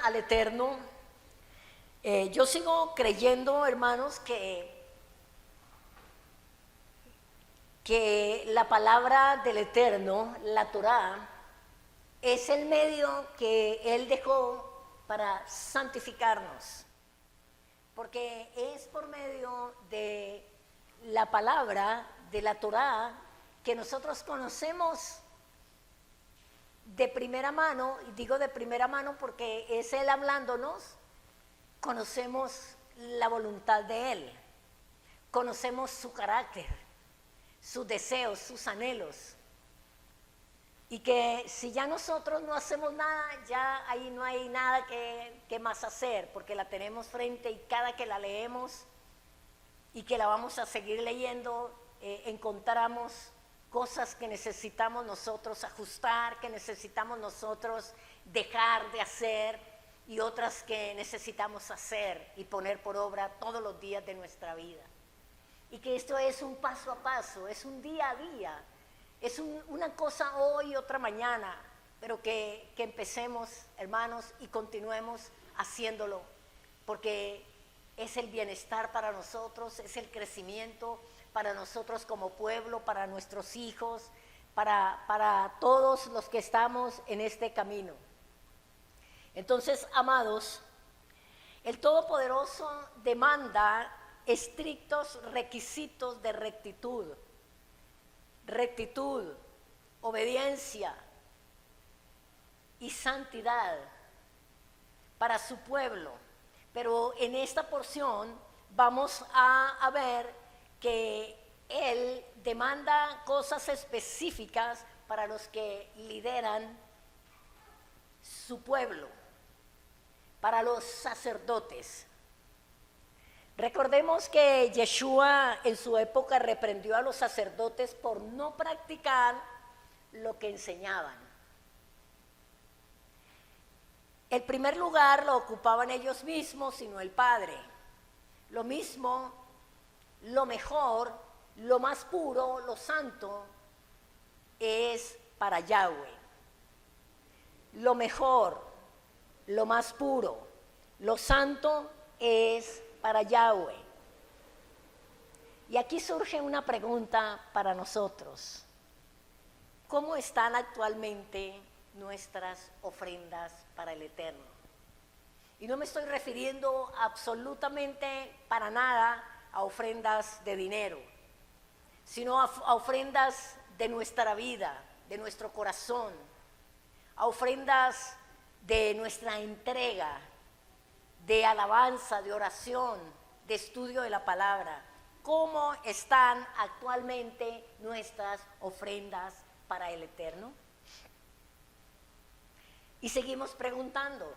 al Eterno, yo sigo creyendo, hermanos, que la palabra del Eterno, la Torá, es el medio que Él dejó para santificarnos, porque es por medio de la palabra de la Torá que nosotros conocemos de primera mano, y digo de primera mano porque es Él hablándonos, conocemos la voluntad de Él, conocemos su carácter, sus deseos, sus anhelos, y que si ya nosotros no hacemos nada, ya ahí no hay nada que más hacer, porque la tenemos frente y cada que la leemos y que la vamos a seguir leyendo, encontramos cosas que necesitamos nosotros ajustar, que necesitamos nosotros dejar de hacer y otras que necesitamos hacer y poner por obra todos los días de nuestra vida. Y que esto es un paso a paso, es un día a día, es una cosa hoy, otra mañana, pero que empecemos, hermanos, y continuemos haciéndolo, porque es el bienestar para nosotros, es el crecimiento para nosotros como pueblo, para nuestros hijos, para todos los que estamos en este camino. Entonces, amados, el Todopoderoso demanda estrictos requisitos de rectitud, obediencia y santidad para su pueblo. Pero en esta porción vamos a ver que Él demanda cosas específicas para los que lideran su pueblo, para los sacerdotes. Recordemos que Yeshua en su época reprendió a los sacerdotes por no practicar lo que enseñaban. El primer lugar lo ocupaban ellos mismos, sino el Padre. Lo mismo, lo mejor, lo más puro, lo santo, es para Yahweh. Lo mejor, lo más puro, lo santo es para Yahweh. Y aquí surge una pregunta para nosotros. ¿Cómo están actualmente nuestras ofrendas para el Eterno? Y no me estoy refiriendo absolutamente para nada a ofrendas de dinero, sino a ofrendas de nuestra vida, de nuestro corazón, a ofrendas de nuestra entrega, de alabanza, de oración, de estudio de la palabra. ¿Cómo están actualmente nuestras ofrendas para el Eterno? Y seguimos preguntando,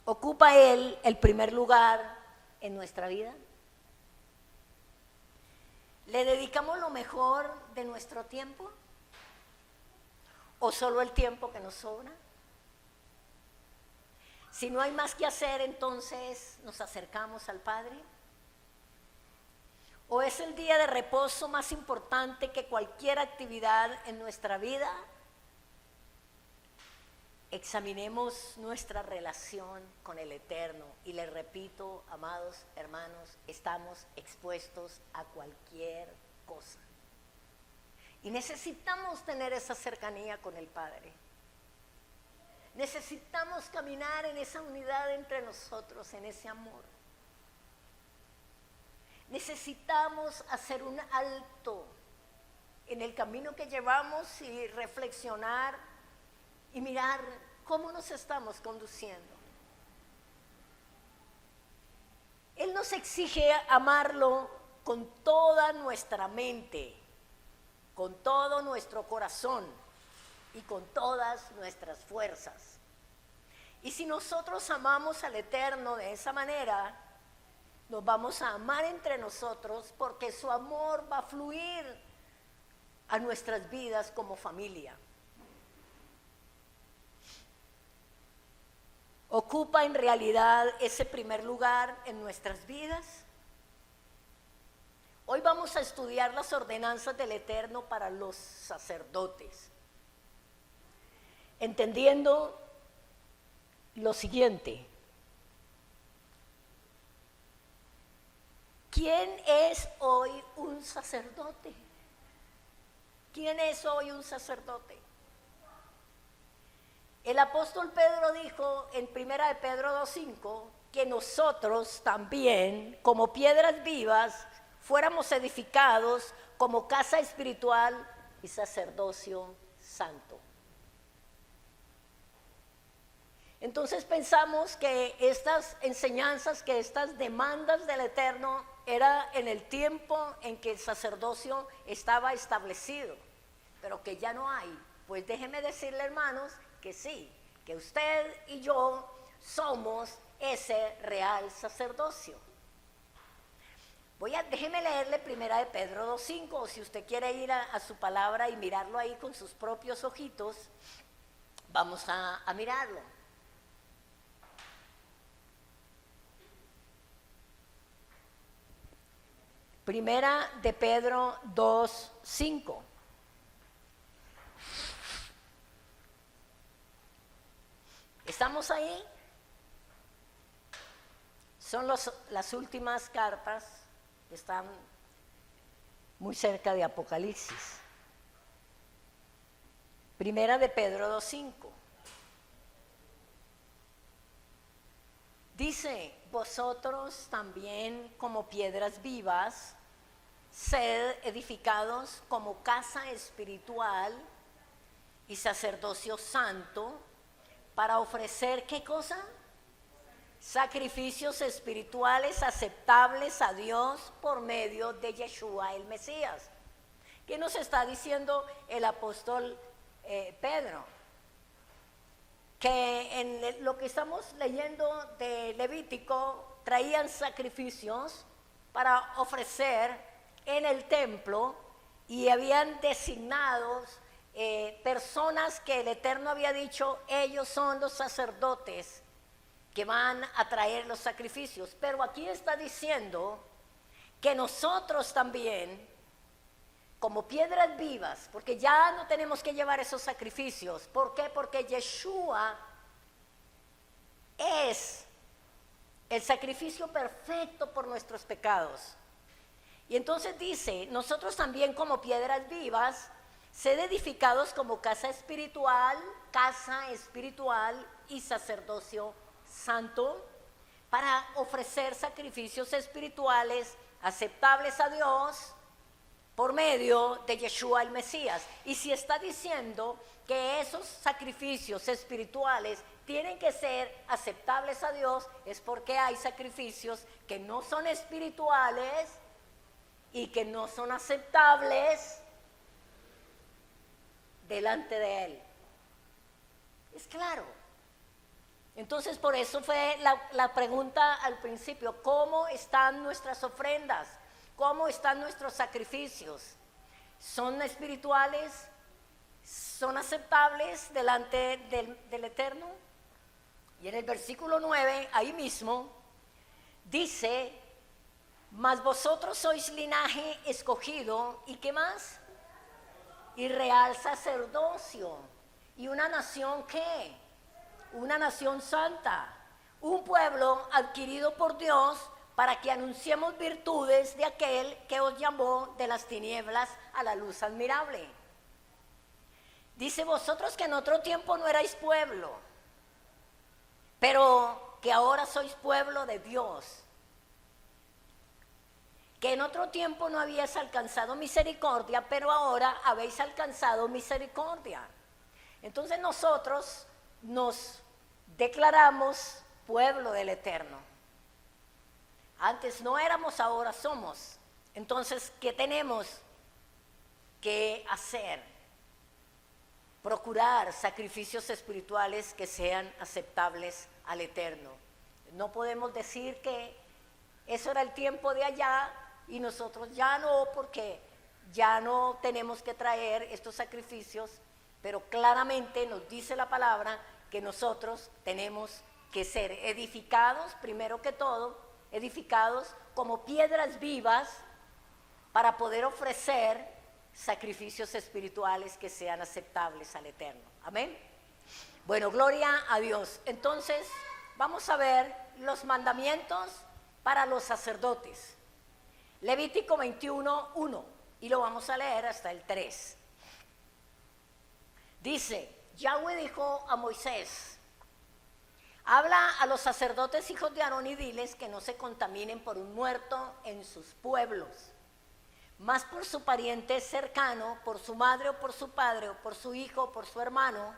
¿ocupa Él el primer lugar en nuestra vida? ¿Le dedicamos lo mejor de nuestro tiempo? ¿O solo el tiempo que nos sobra? Si no hay más que hacer, entonces nos acercamos al Padre. ¿O es el día de reposo más importante que cualquier actividad en nuestra vida? Examinemos nuestra relación con el Eterno. Y les repito, amados hermanos, estamos expuestos a cualquier cosa. Y necesitamos tener esa cercanía con el Padre. Necesitamos caminar en esa unidad entre nosotros, en ese amor. Necesitamos hacer un alto en el camino que llevamos y reflexionar y mirar cómo nos estamos conduciendo. Él nos exige amarlo con toda nuestra mente, con todo nuestro corazón y con todas nuestras fuerzas. Y si nosotros amamos al Eterno de esa manera, nos vamos a amar entre nosotros, porque su amor va a fluir a nuestras vidas como familia. ¿Ocupa en realidad ese primer lugar en nuestras vidas? Hoy vamos a estudiar las ordenanzas del Eterno para los sacerdotes, entendiendo lo siguiente: ¿quién es hoy un sacerdote? ¿Quién es hoy un sacerdote? El apóstol Pedro dijo en 1 de Pedro 2:5 que nosotros también, como piedras vivas, fuéramos edificados como casa espiritual y sacerdocio santo. Entonces pensamos que estas enseñanzas, que estas demandas del Eterno era en el tiempo en que el sacerdocio estaba establecido, pero que ya no hay. Pues déjeme decirle, hermanos, que sí, que usted y yo somos ese real sacerdocio. Déjeme leerle 1 de Pedro 2:5, o si usted quiere ir a su palabra y mirarlo ahí con sus propios ojitos, vamos a mirarlo. Primera de Pedro 2:5. ¿Estamos ahí? Son las últimas cartas que están muy cerca de Apocalipsis. Primera de Pedro 2:5. Dice, vosotros también como piedras vivas, sed edificados como casa espiritual y sacerdocio santo, para ofrecer, ¿qué cosa? Sacrificios espirituales aceptables a Dios por medio de Yeshua el Mesías. ¿Qué nos está diciendo el apóstol Pedro? Que en lo que estamos leyendo de Levítico, traían sacrificios para ofrecer en el templo y habían designados personas que el Eterno había dicho, ellos son los sacerdotes que van a traer los sacrificios. Pero aquí está diciendo que nosotros también, como piedras vivas, porque ya no tenemos que llevar esos sacrificios. ¿Por qué? Porque Yeshua es el sacrificio perfecto por nuestros pecados. Y entonces dice, nosotros también como piedras vivas, sed edificados como casa espiritual y sacerdocio santo, para ofrecer sacrificios espirituales aceptables a Dios por medio de Yeshua el Mesías. Y si está diciendo que esos sacrificios espirituales tienen que ser aceptables a Dios, es porque hay sacrificios que no son espirituales y que no son aceptables delante de Él. Es claro. Entonces por eso fue la pregunta al principio, ¿cómo están nuestras ofrendas? ¿Cómo están nuestros sacrificios? ¿Son espirituales? ¿Son aceptables delante del Eterno? Y en el versículo 9, ahí mismo, dice, mas vosotros sois linaje escogido, ¿y qué más? Y real sacerdocio, y una nación, ¿qué? Una nación santa, un pueblo adquirido por Dios, para que anunciemos virtudes de aquel que os llamó de las tinieblas a la luz admirable. Dice, vosotros que en otro tiempo no erais pueblo, pero que ahora sois pueblo de Dios, que en otro tiempo no habíais alcanzado misericordia, pero ahora habéis alcanzado misericordia. Entonces nosotros nos declaramos pueblo del Eterno. Antes no éramos, ahora somos. Entonces, ¿qué tenemos que hacer? Procurar sacrificios espirituales que sean aceptables al Eterno. No podemos decir que eso era el tiempo de allá y nosotros ya no, porque ya no tenemos que traer estos sacrificios, pero claramente nos dice la palabra que nosotros tenemos que ser edificados, primero que todo, edificados como piedras vivas para poder ofrecer sacrificios espirituales que sean aceptables al Eterno. Amén. Bueno, gloria a Dios. Entonces, vamos a ver los mandamientos para los sacerdotes. Levítico 21:1, y lo vamos a leer hasta el 3. Dice, Yahweh dijo a Moisés, habla a los sacerdotes hijos de Aarón y diles que no se contaminen por un muerto en sus pueblos, más por su pariente cercano, por su madre o por su padre, o por su hijo o por su hermano,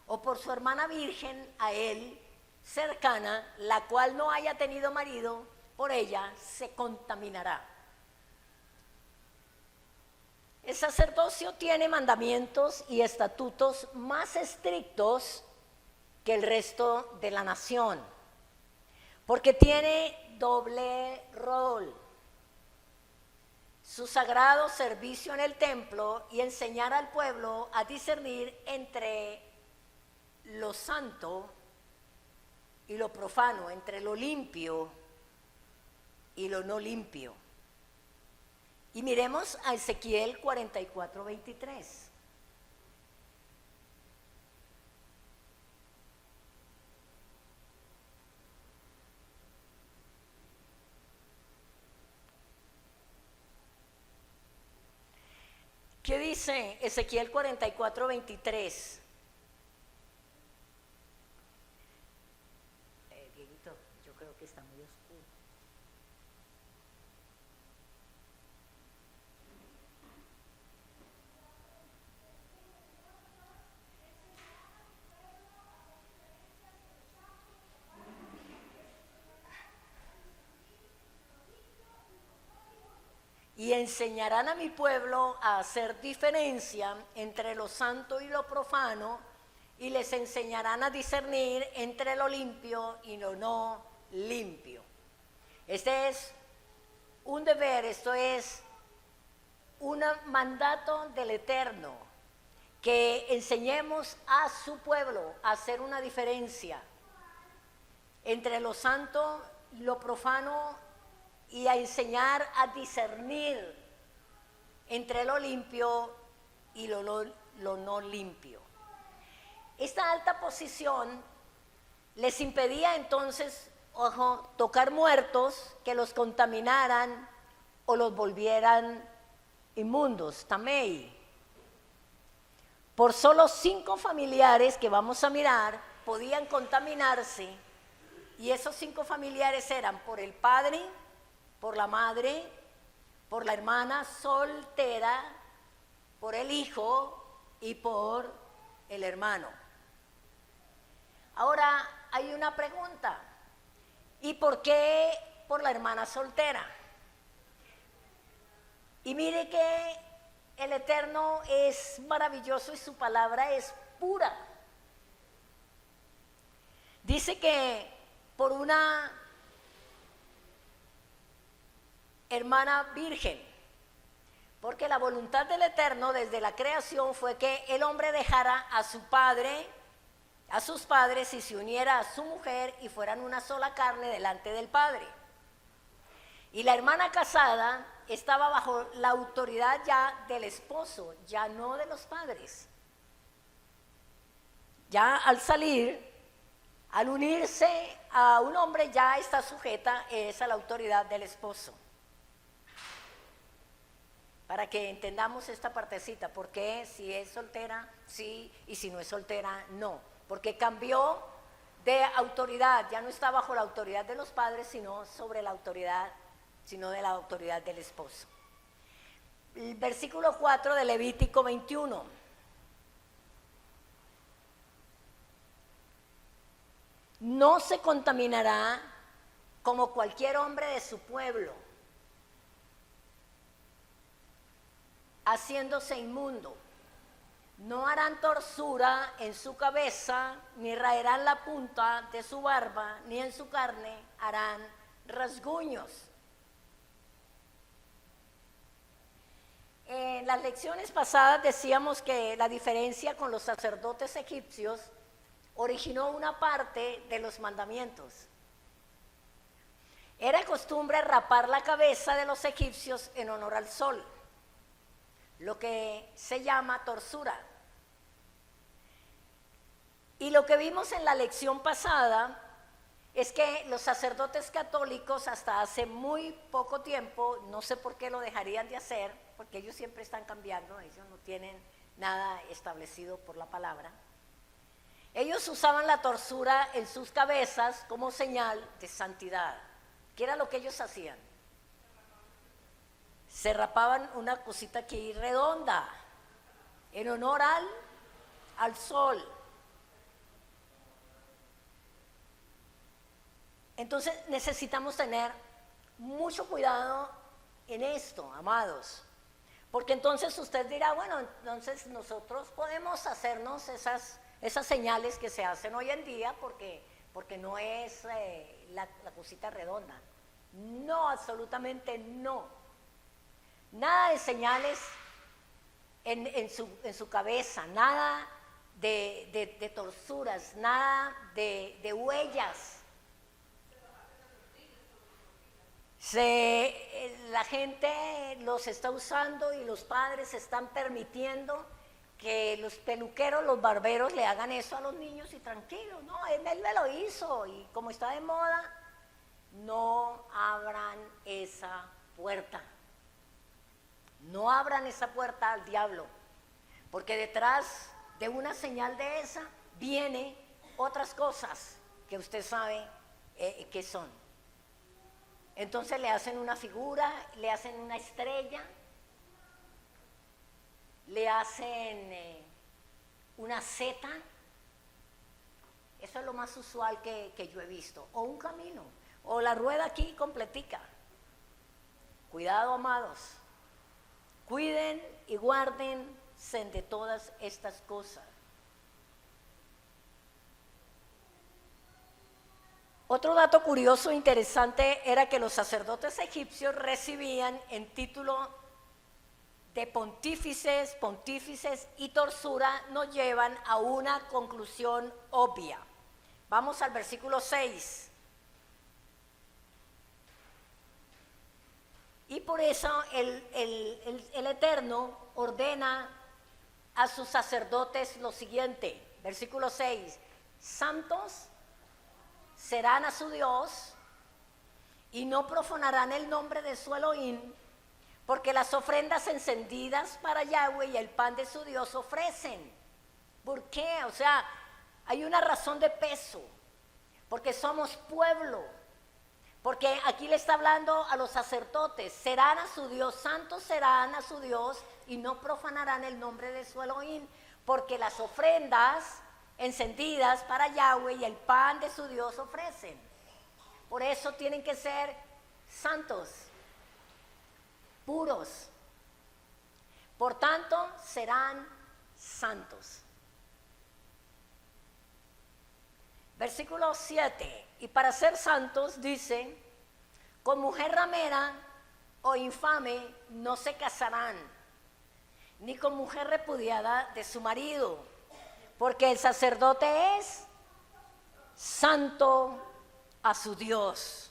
o por su hermana virgen a él cercana, la cual no haya tenido marido, por ella se contaminará. El sacerdocio tiene mandamientos y estatutos más estrictos que el resto de la nación, porque tiene doble rol: su sagrado servicio en el templo y enseñar al pueblo a discernir entre lo santo y lo profano, entre lo limpio y lo no limpio. Y miremos a Ezequiel 44:23. ¿Qué dice Ezequiel 44:23? Dieguito, yo creo que está muy oscuro. Y enseñarán a mi pueblo a hacer diferencia entre lo santo y lo profano, y les enseñarán a discernir entre lo limpio y lo no limpio. Este es un deber, esto es un mandato del Eterno, que enseñemos a su pueblo a hacer una diferencia entre lo santo y lo profano, y a enseñar a discernir entre lo limpio y lo no limpio. Esta alta posición les impedía entonces, ojo, tocar muertos que los contaminaran o los volvieran inmundos, tamei. Por solo 5 familiares que vamos a mirar podían contaminarse, y esos 5 familiares eran por el padre, por la madre, por la hermana soltera, por el hijo y por el hermano. Ahora hay una pregunta: ¿y por qué por la hermana soltera? Y mire que el Eterno es maravilloso y su palabra es pura. Dice que por una hermana virgen, porque la voluntad del Eterno desde la creación fue que el hombre dejara a su padre, a sus padres, y se uniera a su mujer y fueran una sola carne delante del Padre. Y la hermana casada estaba bajo la autoridad ya del esposo, ya no de los padres. Ya al salir, al unirse a un hombre, ya está sujeta a la autoridad del esposo. Para que entendamos esta partecita, ¿por qué si es soltera sí y si no es soltera no? Porque cambió de autoridad, ya no está bajo la autoridad de los padres, sino de la autoridad del esposo. El versículo 4 de Levítico 21. No se contaminará como cualquier hombre de su pueblo, haciéndose inmundo. No harán torsura en su cabeza, ni raerán la punta de su barba, ni en su carne harán rasguños. En las lecciones pasadas decíamos que la diferencia con los sacerdotes egipcios originó una parte de los mandamientos. Era costumbre rapar la cabeza de los egipcios en honor al sol, lo que se llama torsura. Y lo que vimos en la lección pasada es que los sacerdotes católicos hasta hace muy poco tiempo, no sé por qué lo dejarían de hacer, porque ellos siempre están cambiando, ellos no tienen nada establecido por la palabra. Ellos usaban la torsura en sus cabezas como señal de santidad. ¿Qué era lo que ellos hacían? Se rapaban una cosita aquí redonda, en honor al sol. Entonces necesitamos tener mucho cuidado en esto, amados. Porque entonces usted dirá, bueno, entonces nosotros podemos hacernos esas señales que se hacen hoy en día porque no es la cosita redonda. No, absolutamente no. Nada de señales en su cabeza, nada de torsuras, nada de huellas. La gente los está usando y los padres están permitiendo que los peluqueros, los barberos le hagan eso a los niños y tranquilos, no, él me lo hizo y como está de moda, no abran esa puerta. No abran esa puerta al diablo, porque detrás de una señal de esa viene otras cosas que usted sabe qué son. Entonces le hacen una figura, le hacen una estrella, le hacen una seta. Eso es lo más usual que yo he visto. O un camino, o la rueda aquí completica. Cuidado, amados. Cuiden y guárdense de todas estas cosas. Otro dato curioso e interesante era que los sacerdotes egipcios recibían en título de pontífices y torsura nos llevan a una conclusión obvia. Vamos al versículo 6. Y por eso el Eterno ordena a sus sacerdotes lo siguiente, versículo 6, santos serán a su Dios y no profanarán el nombre de su Elohim, porque las ofrendas encendidas para Yahweh y el pan de su Dios ofrecen. ¿Por qué? O sea, hay una razón de peso, porque somos pueblo, porque aquí le está hablando a los sacerdotes, serán a su Dios, santos serán a su Dios y no profanarán el nombre de su Elohim, porque las ofrendas encendidas para Yahweh y el pan de su Dios ofrecen. Por eso tienen que ser santos, puros. Por tanto, serán santos. Versículo 7. Y para ser santos, dice, con mujer ramera o infame no se casarán, ni con mujer repudiada de su marido, porque el sacerdote es santo a su Dios.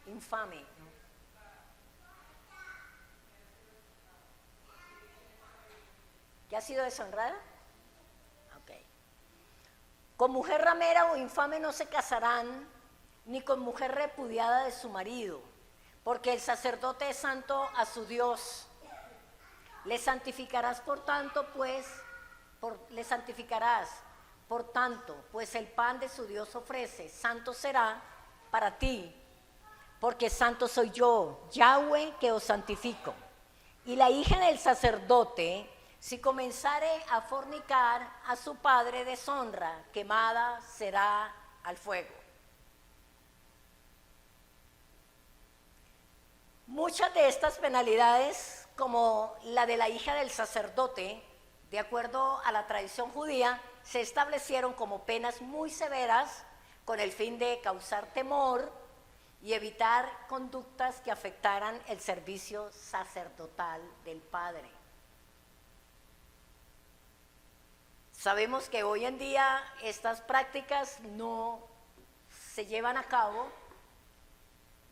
Infame. ¿Que ha sido deshonrada? Ok. Con mujer ramera o infame no se casarán, ni con mujer repudiada de su marido, porque el sacerdote es santo a su Dios. Le santificarás por tanto, pues el pan de su Dios ofrece, santo será para ti, porque santo soy yo, Yahweh, que os santifico. Y la hija del sacerdote, si comenzare a fornicar, a su padre deshonra, quemada será al fuego. Muchas de estas penalidades, como la de la hija del sacerdote, de acuerdo a la tradición judía, se establecieron como penas muy severas con el fin de causar temor y evitar conductas que afectaran el servicio sacerdotal del Padre. Sabemos que hoy en día estas prácticas no se llevan a cabo.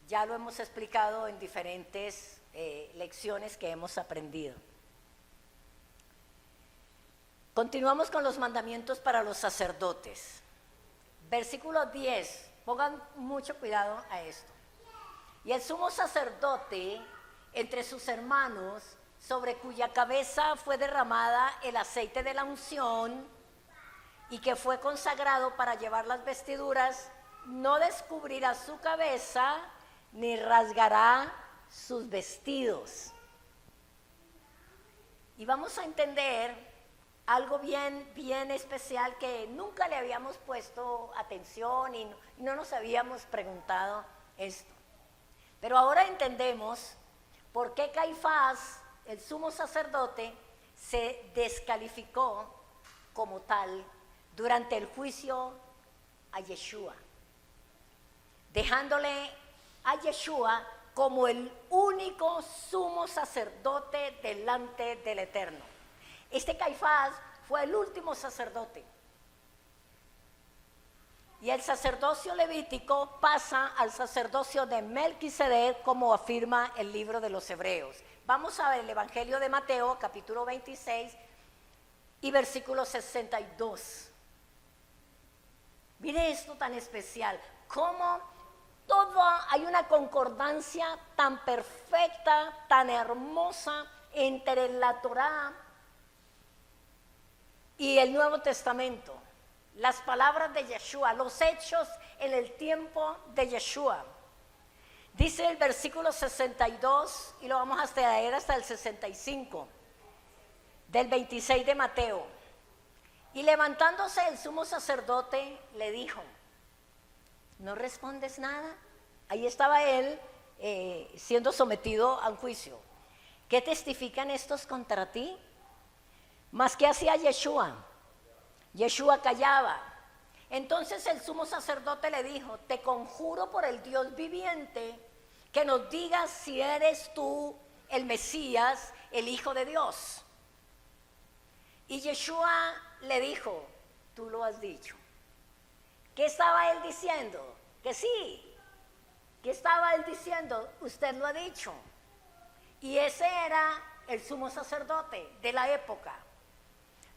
Ya lo hemos explicado en diferentes lecciones que hemos aprendido. Continuamos con los mandamientos para los sacerdotes. Versículo 10, pongan mucho cuidado a esto. Y el sumo sacerdote entre sus hermanos, sobre cuya cabeza fue derramada el aceite de la unción y que fue consagrado para llevar las vestiduras, no descubrirá su cabeza ni rasgará sus vestidos. Y vamos a entender algo bien especial que nunca le habíamos puesto atención y no nos habíamos preguntado esto. Pero ahora entendemos por qué Caifás, el sumo sacerdote, se descalificó como tal durante el juicio a Yeshua, dejándole a Yeshua como el único sumo sacerdote delante del Eterno. Este Caifás fue el último sacerdote. Y el sacerdocio levítico pasa al sacerdocio de Melquisedec, como afirma el libro de los Hebreos. Vamos a ver el Evangelio de Mateo, capítulo 26 y versículo 62. Mire esto tan especial, cómo hay una concordancia tan perfecta, tan hermosa entre la Torá y el Nuevo Testamento. Las palabras de Yeshua, los hechos en el tiempo de Yeshua. Dice el versículo 62, y lo vamos a leer hasta el 65, del 26 de Mateo. Y levantándose el sumo sacerdote, le dijo, ¿no respondes nada? Ahí estaba él siendo sometido a un juicio. ¿Qué testifican estos contra ti? Mas ¿qué hacía Yeshua? Yeshua callaba. Entonces el sumo sacerdote le dijo, te conjuro por el Dios viviente, que nos digas si eres tú el Mesías, el Hijo de Dios. Y Yeshua le dijo, tú lo has dicho. ¿Qué estaba él diciendo? Que sí. ¿Qué estaba él diciendo? Usted lo ha dicho. Y ese era el sumo sacerdote de la época.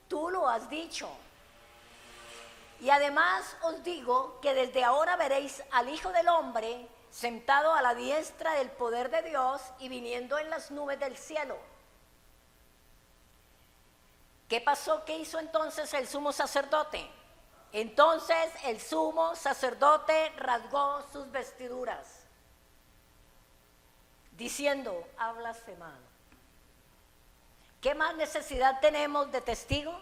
Tú lo has dicho. Y además os digo que desde ahora veréis al Hijo del Hombre sentado a la diestra del poder de Dios y viniendo en las nubes del cielo. ¿Qué pasó? ¿Qué hizo entonces el sumo sacerdote? Entonces el sumo sacerdote rasgó sus vestiduras, diciendo, ha blasfemado. ¿Qué más necesidad tenemos de testigo?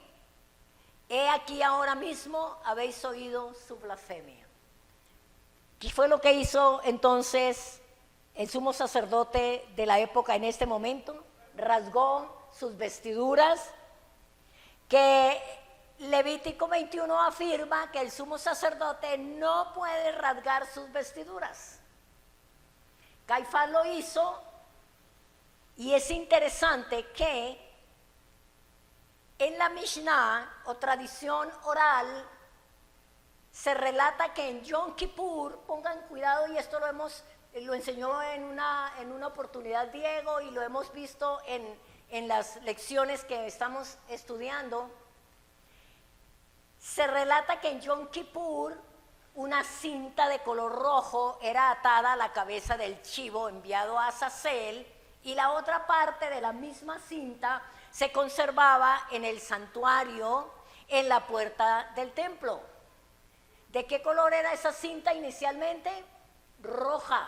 He aquí ahora mismo habéis oído su blasfemia. ¿Qué fue lo que hizo entonces el sumo sacerdote de la época en este momento? Rasgó sus vestiduras, que Levítico 21 afirma que el sumo sacerdote no puede rasgar sus vestiduras. Caifás lo hizo, y es interesante que en la Mishnah o tradición oral se relata que en Yom Kippur, pongan cuidado, y esto lo enseñó en una oportunidad Diego y lo hemos visto en las lecciones que estamos estudiando, se relata que en Yom Kippur una cinta de color rojo era atada a la cabeza del chivo enviado a Azazel, y la otra parte de la misma cinta se conservaba en el santuario, en la puerta del templo. ¿De qué color era esa cinta inicialmente? Roja.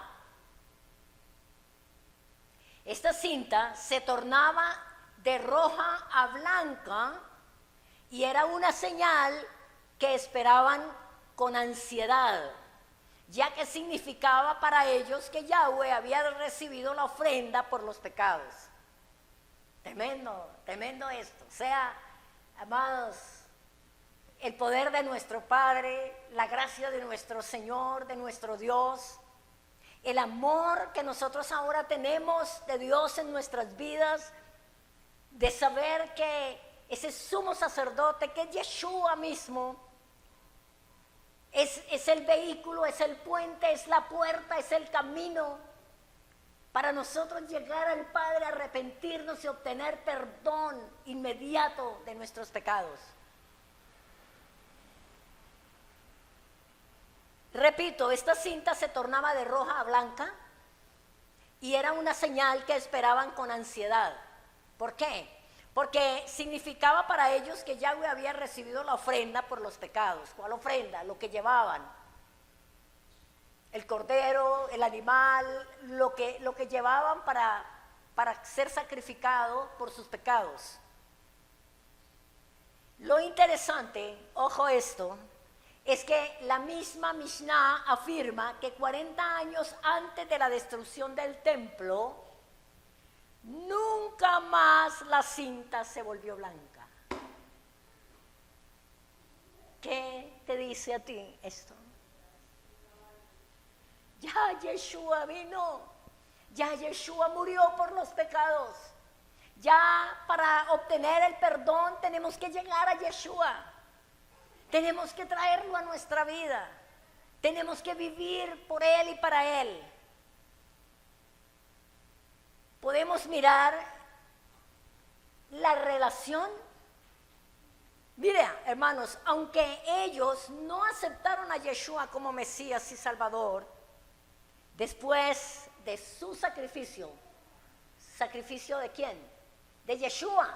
Esta cinta se tornaba de roja a blanca y era una señal que esperaban con ansiedad, ya que significaba para ellos que Yahweh había recibido la ofrenda por los pecados. Tremendo esto. O sea, amados, el poder de nuestro Padre, la gracia de nuestro Señor, de nuestro Dios, el amor que nosotros ahora tenemos de Dios en nuestras vidas, de saber que ese sumo sacerdote, que es Yeshua mismo, es el vehículo, es el puente, es la puerta, es el camino para nosotros llegar al Padre, arrepentirnos y obtener perdón inmediato de nuestros pecados. Repito, esta cinta se tornaba de roja a blanca y era una señal que esperaban con ansiedad. ¿Por qué? Porque significaba para ellos que Yahweh había recibido la ofrenda por los pecados. ¿Cuál ofrenda? Lo que llevaban. El cordero, el animal, lo que llevaban para ser sacrificado por sus pecados. Lo interesante, ojo esto, es que la misma Mishnah afirma que 40 años antes de la destrucción del templo, nunca más la cinta se volvió blanca. ¿Qué te dice a ti esto? Ya Yeshua vino, ya Yeshua murió por los pecados. Ya para obtener el perdón tenemos que llegar a Yeshua. Tenemos que traerlo a nuestra vida. Tenemos que vivir por Él y para Él. Podemos mirar la relación. Mira, hermanos, aunque ellos no aceptaron a Yeshua como Mesías y Salvador, después de su sacrificio, ¿sacrificio de quién? De Yeshua.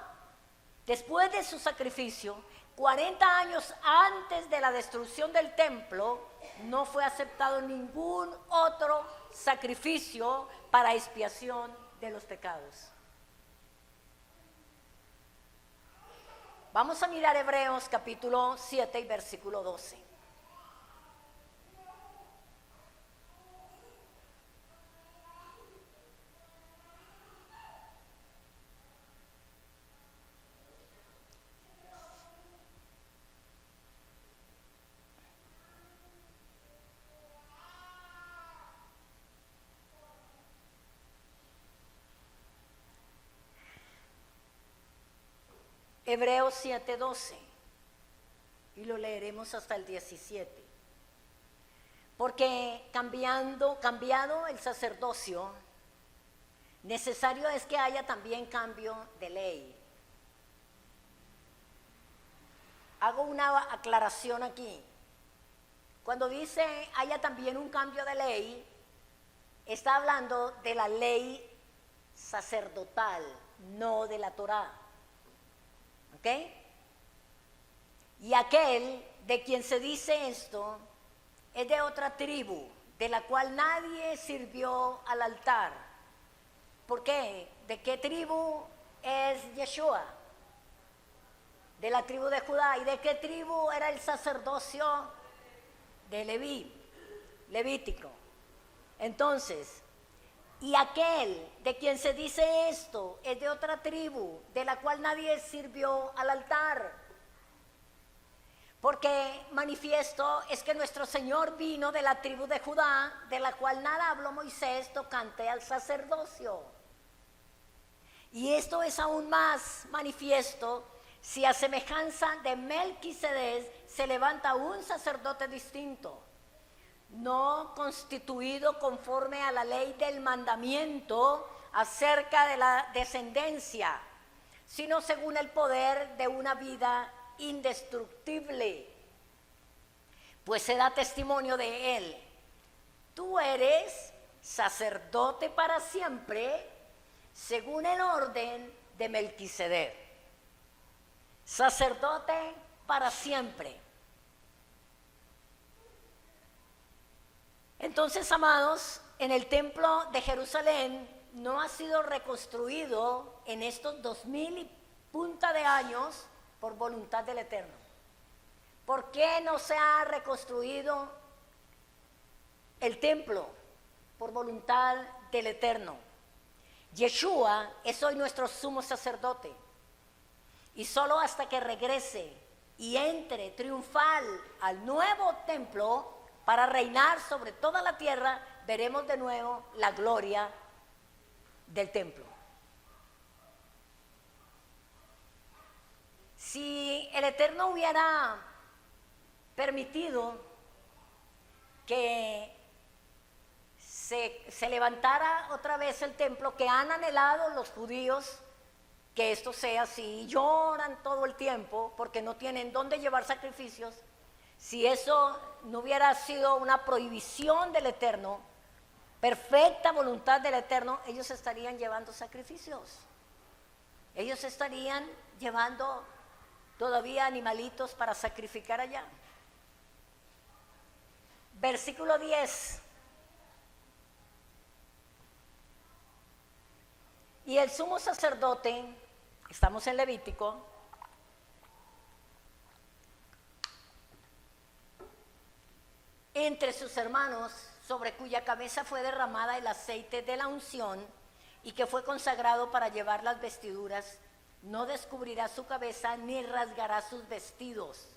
Después de su sacrificio, 40 años antes de la destrucción del templo, no fue aceptado ningún otro sacrificio para expiación de los pecados. Vamos a mirar Hebreos capítulo 7 y versículo 12. Hebreos 7:12, y lo leeremos hasta el 17. Porque cambiado el sacerdocio, necesario es que haya también cambio de ley. Hago una aclaración aquí. Cuando dice haya también un cambio de ley, está hablando de la ley sacerdotal, no de la Torá. ¿Ok? Y aquel de quien se dice esto es de otra tribu, de la cual nadie sirvió al altar. ¿Por qué? ¿De qué tribu es Yeshua? De la tribu de Judá. ¿Y de qué tribu era el sacerdocio? De Levítico. Entonces, y aquel de quien se dice esto es de otra tribu, de la cual nadie sirvió al altar. Porque manifiesto es que nuestro Señor vino de la tribu de Judá, de la cual nada habló Moisés tocante al sacerdocio. Y esto es aún más manifiesto si a semejanza de Melquisedec se levanta un sacerdote distinto, no constituido conforme a la ley del mandamiento acerca de la descendencia, sino según el poder de una vida indestructible. Pues se da testimonio de él: tú eres sacerdote para siempre, según el orden de Melquisedec. Sacerdote para siempre. Entonces, amados, en el templo de Jerusalén no ha sido reconstruido en estos 2000 y punta de años por voluntad del Eterno. ¿Por qué no se ha reconstruido el templo? Por voluntad del Eterno. Yeshua es hoy nuestro sumo sacerdote, y solo hasta que regrese y entre triunfal al nuevo templo para reinar sobre toda la tierra, veremos de nuevo la gloria del templo. Si el Eterno hubiera permitido que se levantara otra vez el templo que han anhelado los judíos, que esto sea así, y lloran todo el tiempo porque no tienen dónde llevar sacrificios. Si eso no hubiera sido una prohibición del Eterno, perfecta voluntad del Eterno, ellos estarían llevando sacrificios. Ellos estarían llevando todavía animalitos para sacrificar allá. Versículo 10. Y el sumo sacerdote, estamos en Levítico, entre sus hermanos, sobre cuya cabeza fue derramada el aceite de la unción y que fue consagrado para llevar las vestiduras, no descubrirá su cabeza ni rasgará sus vestidos,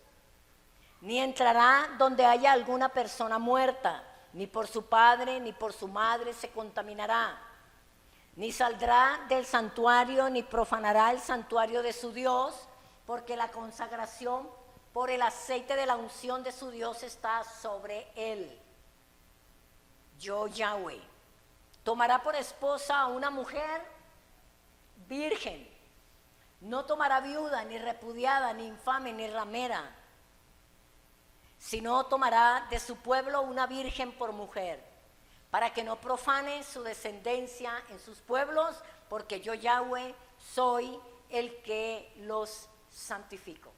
ni entrará donde haya alguna persona muerta, ni por su padre ni por su madre se contaminará, ni saldrá del santuario ni profanará el santuario de su Dios, porque la consagración por el aceite de la unción de su Dios está sobre él. Yo, Yahweh. Tomará por esposa a una mujer virgen. No tomará viuda, ni repudiada, ni infame, ni ramera, sino tomará de su pueblo una virgen por mujer, para que no profane su descendencia en sus pueblos, porque yo, Yahweh, soy el que los santifico.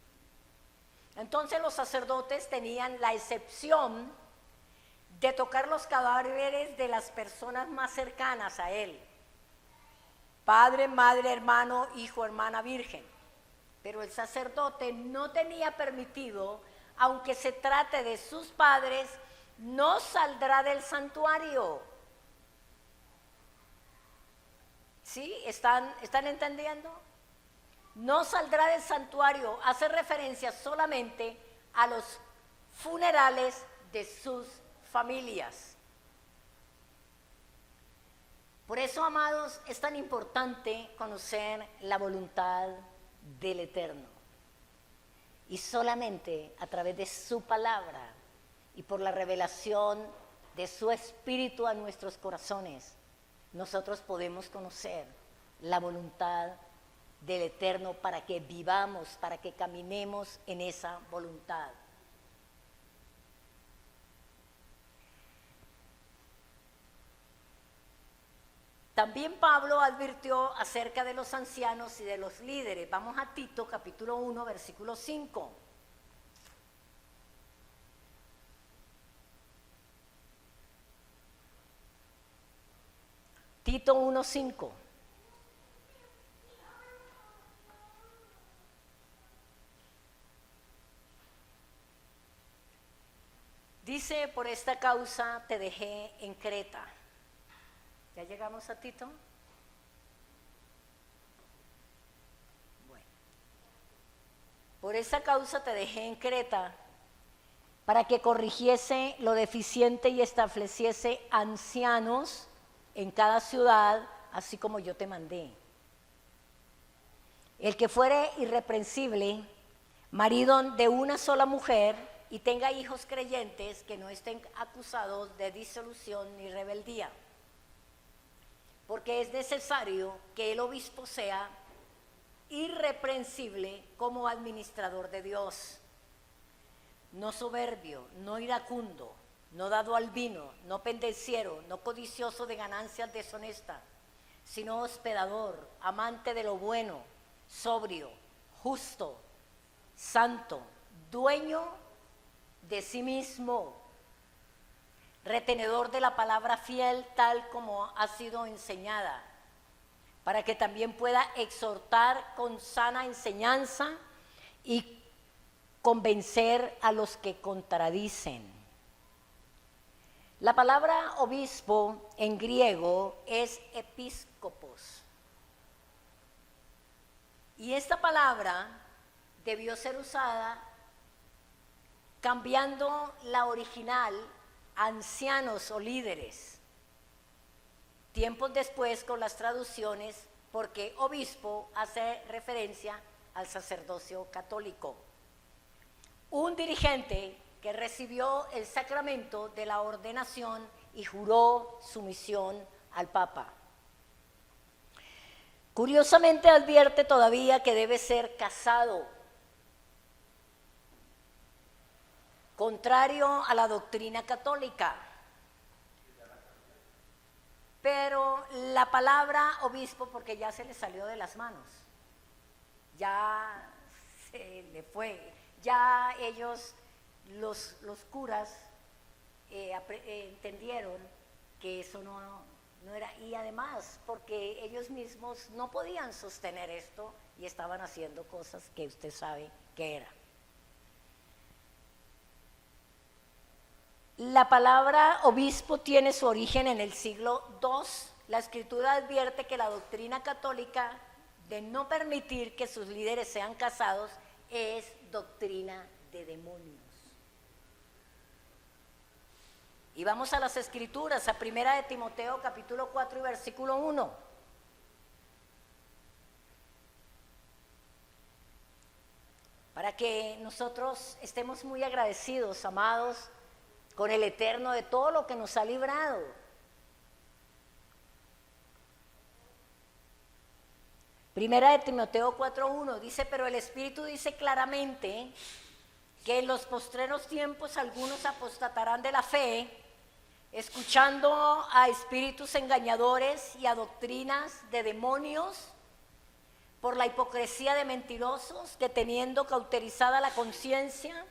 Entonces los sacerdotes tenían la excepción de tocar los cadáveres de las personas más cercanas a él: padre, madre, hermano, hijo, hermana, virgen. Pero el sacerdote no tenía permitido, aunque se trate de sus padres, no saldrá del santuario. ¿Sí? ¿Están entendiendo? No saldrá del santuario. Hace referencia solamente a los funerales de sus familias. Por eso, amados, es tan importante conocer la voluntad del Eterno. Y solamente a través de su palabra y por la revelación de su Espíritu a nuestros corazones, nosotros podemos conocer la voluntad del Eterno para que vivamos, para que caminemos en esa voluntad. También Pablo advirtió acerca de los ancianos y de los líderes. Vamos a Tito capítulo 1, versículo 5. Tito 1, 5. Dice: por esta causa te dejé en Creta. ¿Ya llegamos a Tito? Bueno. Por esta causa te dejé en Creta, para que corrigiese lo deficiente y estableciese ancianos en cada ciudad, así como yo te mandé. El que fuere irreprensible, marido de una sola mujer, y tenga hijos creyentes que no estén acusados de disolución ni rebeldía. Porque es necesario que el obispo sea irreprensible como administrador de Dios, no soberbio, no iracundo, no dado al vino, no pendenciero, no codicioso de ganancias deshonestas, sino hospedador, amante de lo bueno, sobrio, justo, santo, dueño de sí mismo, retenedor de la palabra fiel tal como ha sido enseñada, para que también pueda exhortar con sana enseñanza y convencer a los que contradicen. La palabra obispo en griego es episcopos. Y esta palabra debió ser usada cambiando la original ancianos o líderes. Tiempos después con las traducciones, porque obispo hace referencia al sacerdocio católico. Un dirigente que recibió el sacramento de la ordenación y juró sumisión al Papa. Curiosamente advierte todavía que debe ser casado, contrario a la doctrina católica. Pero la palabra obispo, porque ya se le salió de las manos, ya se le fue, ya ellos, los curas, entendieron que eso no era, y además porque ellos mismos no podían sostener esto y estaban haciendo cosas que usted sabe que eran. La palabra obispo tiene su origen en el siglo II. La Escritura advierte que la doctrina católica de no permitir que sus líderes sean casados es doctrina de demonios. Y vamos a las Escrituras, a 1 de Timoteo capítulo 4 y versículo 1. Para que nosotros estemos muy agradecidos, amados, con el Eterno de todo lo que nos ha librado. Primera de Timoteo 4:1 dice, pero el Espíritu dice claramente que en los postreros tiempos algunos apostatarán de la fe, escuchando a espíritus engañadores y a doctrinas de demonios, por la hipocresía de mentirosos que teniendo cauterizada la conciencia,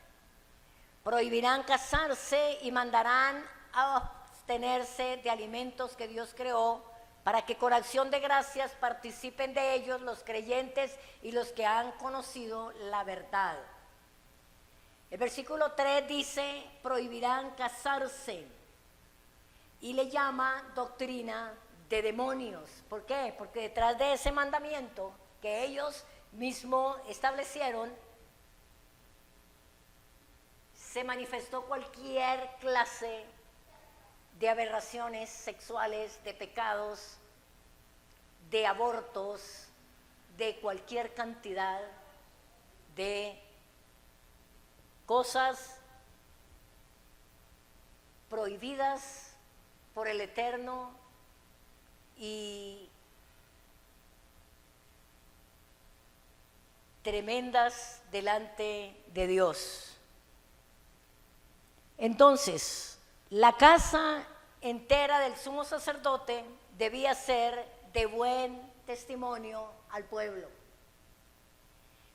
prohibirán casarse y mandarán a abstenerse de alimentos que Dios creó, para que con acción de gracias participen de ellos los creyentes y los que han conocido la verdad. El versículo 3 dice, prohibirán casarse, y le llama doctrina de demonios. ¿Por qué? Porque detrás de ese mandamiento que ellos mismos establecieron, se manifestó cualquier clase de aberraciones sexuales, de pecados, de abortos, de cualquier cantidad de cosas prohibidas por el Eterno y tremendas delante de Dios. Entonces, la casa entera del sumo sacerdote debía ser de buen testimonio al pueblo.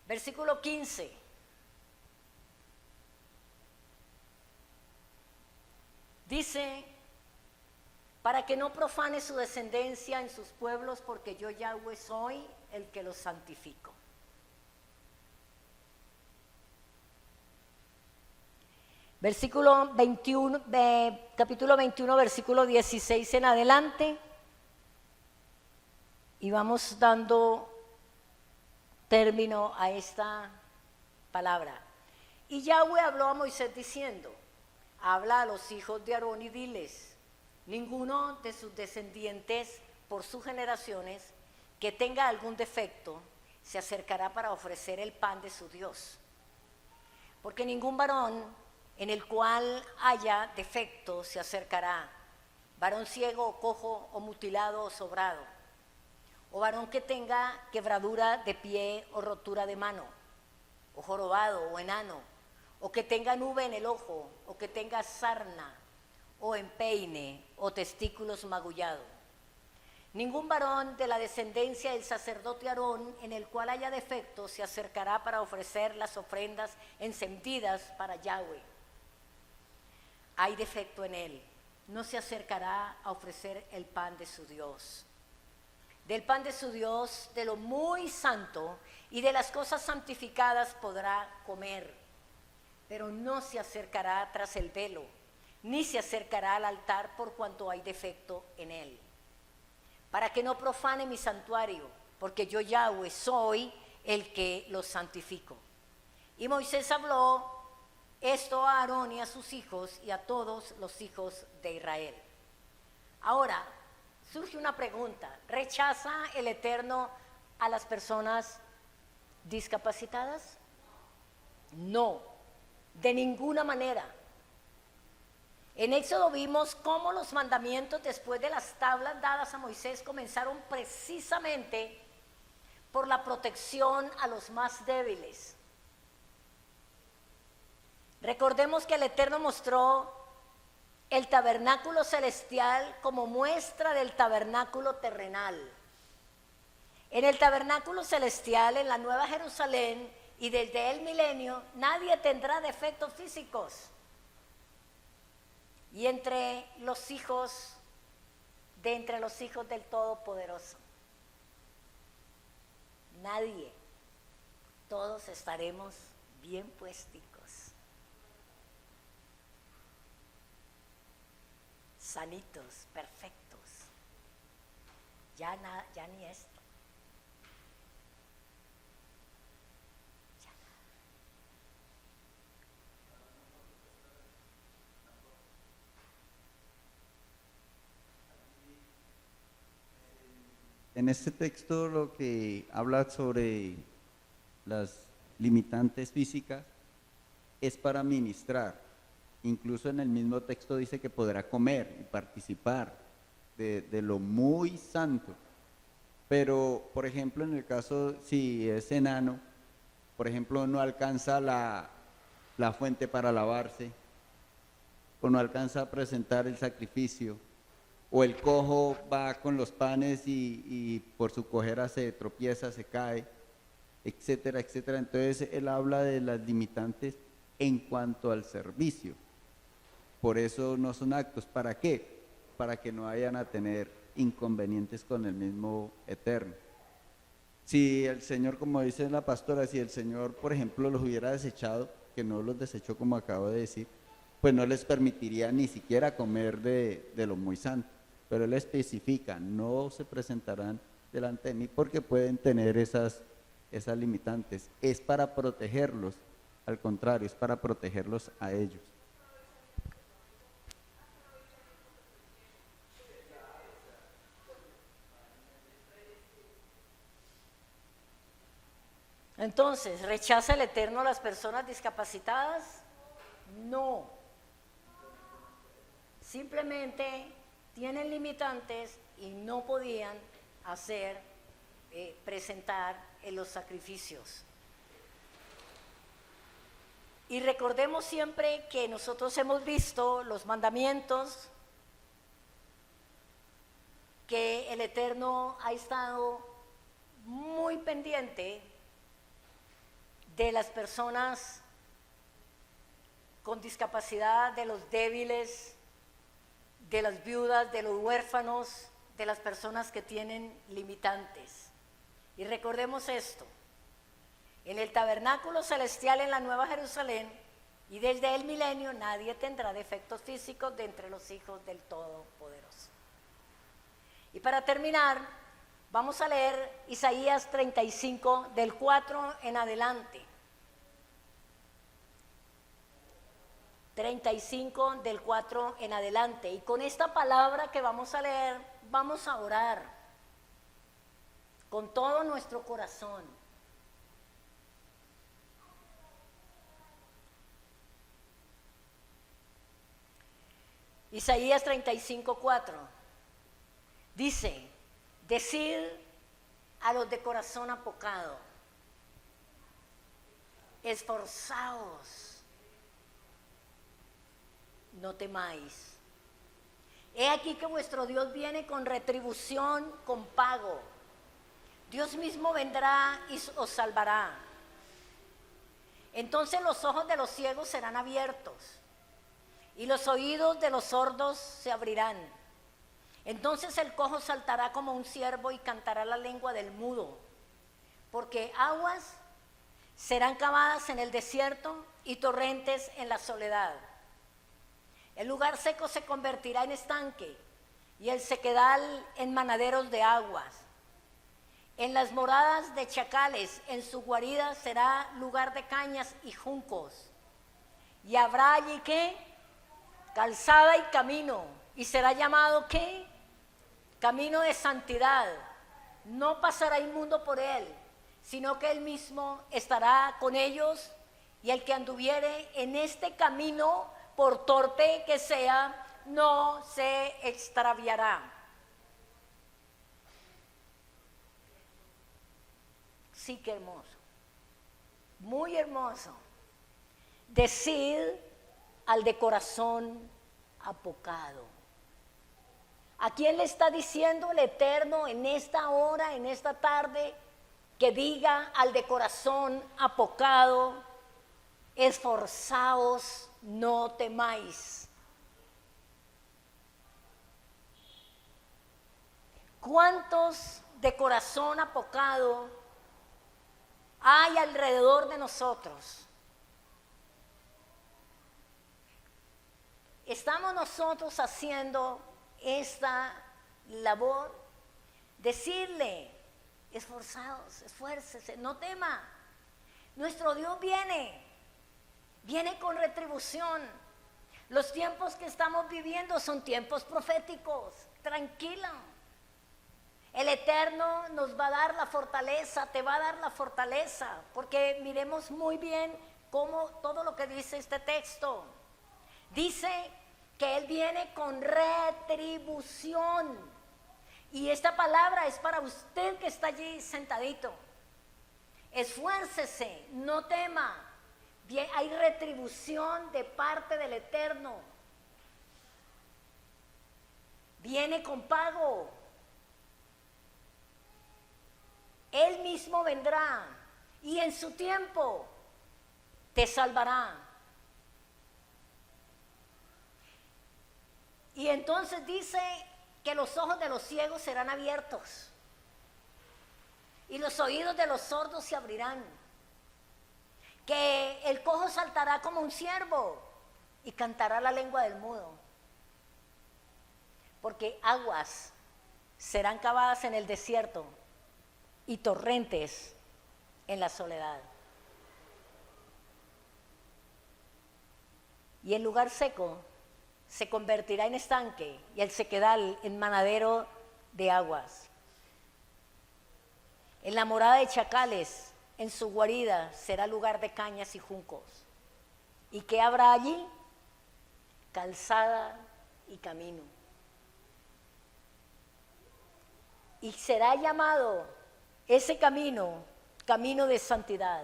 Versículo 15. Dice, para que no profane su descendencia en sus pueblos, porque yo Yahweh soy el que los santifico. Versículo 21, capítulo 21, versículo 16 en adelante, y vamos dando término a esta palabra. Y Yahweh habló a Moisés diciendo, habla a los hijos de Aarón y diles, ninguno de sus descendientes por sus generaciones que tenga algún defecto se acercará para ofrecer el pan de su Dios, porque ningún varón en el cual haya defecto se acercará, varón ciego o cojo o mutilado o sobrado, o varón que tenga quebradura de pie o rotura de mano, o jorobado o enano, o que tenga nube en el ojo, o que tenga sarna, o empeine, o testículos magullados. Ningún varón de la descendencia del sacerdote Aarón en el cual haya defecto se acercará para ofrecer las ofrendas encendidas para Yahweh. Hay defecto en él, no se acercará a ofrecer el pan de su Dios. Del pan de su Dios, de lo muy santo y de las cosas santificadas podrá comer, pero no se acercará tras el velo, ni se acercará al altar por cuanto hay defecto en él. Para que no profane mi santuario, porque yo Yahweh soy el que los santifico. Y Moisés habló esto a Aarón y a sus hijos y a todos los hijos de Israel. Ahora, surge una pregunta. ¿Rechaza el Eterno a las personas discapacitadas? No, de ninguna manera. En Éxodo vimos cómo los mandamientos después de las tablas dadas a Moisés comenzaron precisamente por la protección a los más débiles. Recordemos que el Eterno mostró el tabernáculo celestial como muestra del tabernáculo terrenal. En el tabernáculo celestial, en la Nueva Jerusalén y desde el milenio, nadie tendrá defectos físicos. Y entre los hijos del Todopoderoso, nadie, todos estaremos bien puesticos, sanitos, perfectos, ya ni esto. En este texto lo que habla sobre las limitantes físicas es para ministrar. Incluso en el mismo texto dice que podrá comer y participar de lo muy santo. Pero, por ejemplo, en el caso si es enano, por ejemplo, no alcanza la fuente para lavarse, o no alcanza a presentar el sacrificio, o el cojo va con los panes y por su cojera se tropieza, se cae, etcétera, etcétera. Entonces él habla de las limitantes en cuanto al servicio. Por eso no son actos. ¿Para qué? Para que no vayan a tener inconvenientes con el mismo Eterno. Si el Señor, como dice la pastora, si el Señor, por ejemplo, los hubiera desechado, que no los desechó como acabo de decir, pues no les permitiría ni siquiera comer de lo muy santo. Pero él especifica, no se presentarán delante de mí porque pueden tener esas limitantes. Es para protegerlos, al contrario, es para protegerlos a ellos. Entonces, ¿rechaza el Eterno a las personas discapacitadas? No. Simplemente tienen limitantes y no podían presentar en los sacrificios. Y recordemos siempre que nosotros hemos visto los mandamientos, que el Eterno ha estado muy pendiente de las personas con discapacidad, de los débiles, de las viudas, de los huérfanos, de las personas que tienen limitantes. Y recordemos esto, en el tabernáculo celestial en la Nueva Jerusalén y desde el milenio nadie tendrá defectos físicos de entre los hijos del Todopoderoso. Y para terminar, vamos a leer Isaías 35 del 4 en adelante. 35 del 4 en adelante. Y con esta palabra que vamos a leer, vamos a orar con todo nuestro corazón. Isaías 35, 4 dice: decid a los de corazón apocado, esforzaos, no temáis. He aquí que vuestro Dios viene con retribución, con pago. Dios mismo vendrá y os salvará. Entonces los ojos de los ciegos serán abiertos y los oídos de los sordos se abrirán. Entonces el cojo saltará como un ciervo y cantará la lengua del mudo, porque aguas serán cavadas en el desierto y torrentes en la soledad. El lugar seco se convertirá en estanque y el sequedal en manaderos de aguas. En las moradas de chacales, en su guarida será lugar de cañas y juncos. Y habrá allí ¿qué? Calzada y camino. Y será llamado ¿qué? Camino de santidad. No pasará inmundo por él, sino que él mismo estará con ellos, y el que anduviere en este camino por torpe que sea, no se extraviará. Sí, qué hermoso. Muy hermoso. Decid al de corazón apocado. ¿A quién le está diciendo el Eterno en esta hora, en esta tarde, que diga al de corazón apocado: esforzaos, no temáis? ¿Cuántos de corazón apocado hay alrededor de nosotros? ¿Estamos nosotros haciendo esta labor? Decirle: esforzados, esfuércese, no tema. Nuestro Dios viene con retribución. Los tiempos que estamos viviendo son tiempos proféticos. Tranquila. El Eterno nos va a dar la fortaleza, te va a dar la fortaleza, porque miremos muy bien cómo todo lo que dice este texto. Dice que Él viene con retribución. Y esta palabra es para usted que está allí sentadito. Esfuércese, no tema. Bien, hay retribución de parte del Eterno. Viene con pago. Él mismo vendrá y en su tiempo te salvará. Y entonces dice que los ojos de los ciegos serán abiertos y los oídos de los sordos se abrirán, que el cojo saltará como un ciervo y cantará la lengua del mudo, porque aguas serán cavadas en el desierto y torrentes en la soledad. Y el lugar seco se convertirá en estanque y el sequedal en manadero de aguas. En la morada de chacales, en su guarida, será lugar de cañas y juncos. ¿Y qué habrá allí? Calzada y camino. Y será llamado ese camino, camino de santidad.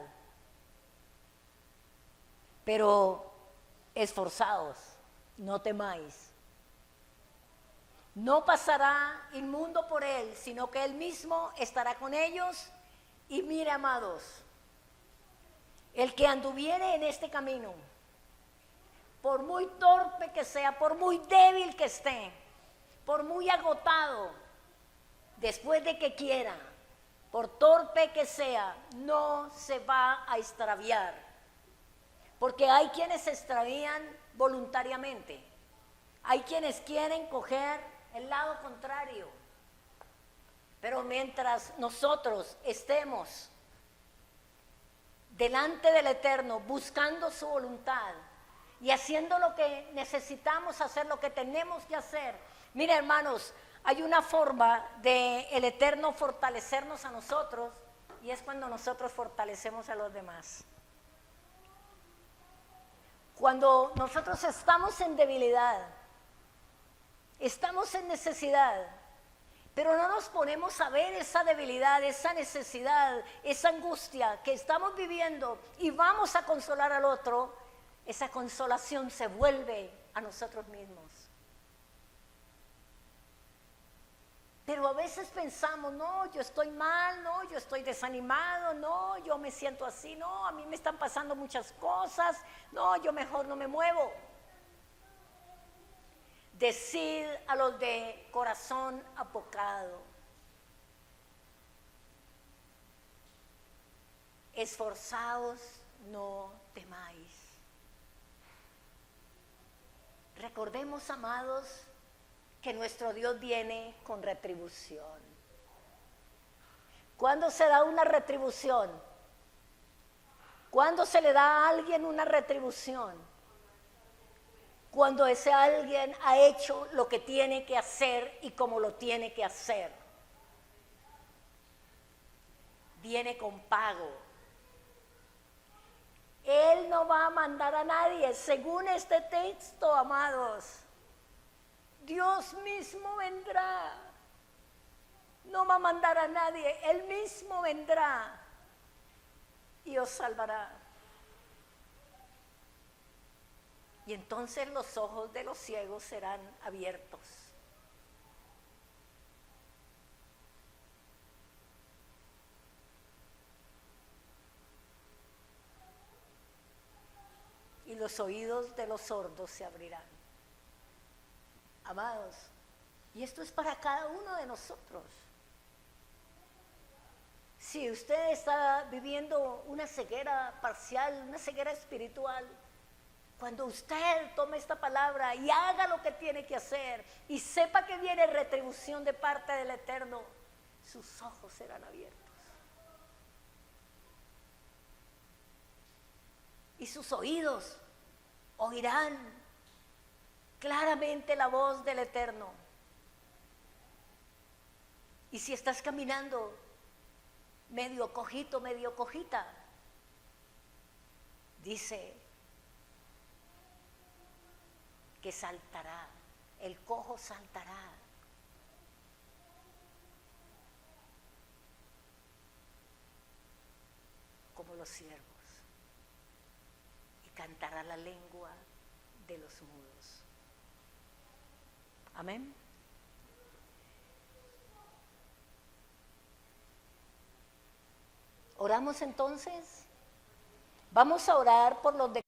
Pero esforzaos, no temáis. No pasará inmundo por él, sino que él mismo estará con ellos. Y mire, amados, el que anduviere en este camino, por muy torpe que sea, por muy débil que esté, por muy agotado, después de que quiera, por torpe que sea, no se va a extraviar. Porque hay quienes se extravían voluntariamente. Hay quienes quieren coger el lado contrario. Pero mientras nosotros estemos delante del Eterno, buscando su voluntad y haciendo lo que necesitamos hacer, lo que tenemos que hacer. Mira, hermanos, hay una forma de el Eterno fortalecernos a nosotros, y es cuando nosotros fortalecemos a los demás. Cuando nosotros estamos en debilidad, estamos en necesidad, pero no nos ponemos a ver esa debilidad, esa necesidad, esa angustia que estamos viviendo y vamos a consolar al otro, esa consolación se vuelve a nosotros mismos. Pero a veces pensamos: no, yo estoy mal, no, yo estoy desanimado, no, yo me siento así, no, a mí me están pasando muchas cosas, no, yo mejor no me muevo. Decid a los de corazón apocado: esforzaos, no temáis. Recordemos, amados, que nuestro Dios viene con retribución. ¿Cuándo se da una retribución? ¿Cuándo se le da a alguien una retribución? Cuando ese alguien ha hecho lo que tiene que hacer y como lo tiene que hacer. Viene con pago. Él no va a mandar a nadie. Según este texto, amados, Dios mismo vendrá. No va a mandar a nadie. Él mismo vendrá y os salvará. Y entonces los ojos de los ciegos serán abiertos. Y los oídos de los sordos se abrirán. Amados, y esto es para cada uno de nosotros. Si usted está viviendo una ceguera parcial, una ceguera espiritual, cuando usted tome esta palabra y haga lo que tiene que hacer y sepa que viene retribución de parte del Eterno, sus ojos serán abiertos. Y sus oídos oirán claramente la voz del Eterno. Y si estás caminando medio cojito, medio cojita, dice que saltará, el cojo saltará. Como los ciervos, y cantará la lengua de los mudos. Amén. Oramos entonces. Vamos a orar por los de